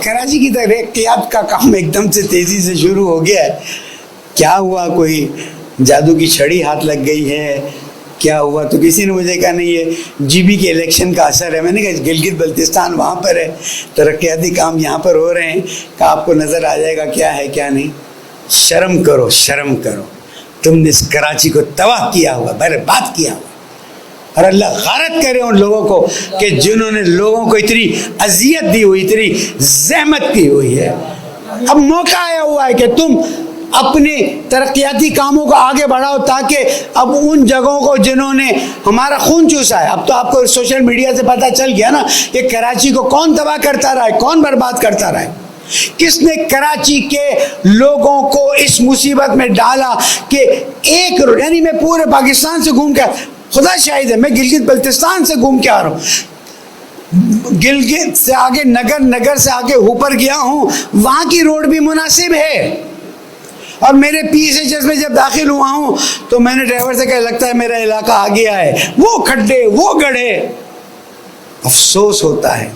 کراچی کی ترقیات کا کام ایک دم سے تیزی سے شروع ہو گیا ہے. کیا ہوا؟ کوئی جادو کی چھڑی ہاتھ لگ گئی ہے؟ کیا ہوا؟ تو کسی نے مجھے کہا نہیں یہ جی بی کے الیکشن کا اثر ہے. میں نے کہا گلگت بلتستان وہاں پر ہے، ترقیاتی کام یہاں پر ہو رہے ہیں، کہ آپ کو نظر آ جائے گا کیا ہے کیا نہیں. شرم کرو، شرم کرو. تم نے اس کراچی کو تباہ کیا ہوا، برباد کیا ہوا. اور اللہ غارت کرے ان لوگوں کو کہ جنہوں نے لوگوں کو اتنی اذیت دی ہوئی، اتنی زحمت دی ہوئی ہے. اب موقع آیا ہوا ہے کہ تم اپنے ترقیاتی کاموں کو آگے بڑھاؤ، تاکہ اب ان جگہوں کو جنہوں نے ہمارا خون چوسا ہے، اب تو آپ کو سوشل میڈیا سے پتہ چل گیا نا کہ کراچی کو کون تباہ کرتا رہا ہے، کون برباد کرتا رہا ہے. کس نے کراچی کے لوگوں کو اس مصیبت میں ڈالا کہ ایک یعنی میں پورے پاکستان سے گھوم کے، خدا شاہد ہے میں گلگت بلتستان سے گھوم کے آ رہا ہوں، گلگت سے آگے نگر سے آگے اوپر گیا ہوں، وہاں کی روڈ بھی مناسب ہے. اور میرے پی سے میں جب داخل ہوا ہوں تو میں نے ڈرائیور سے کہا لگتا ہے میرا علاقہ آ گیا ہے، وہ کھڈے وہ گڑھے. افسوس ہوتا ہے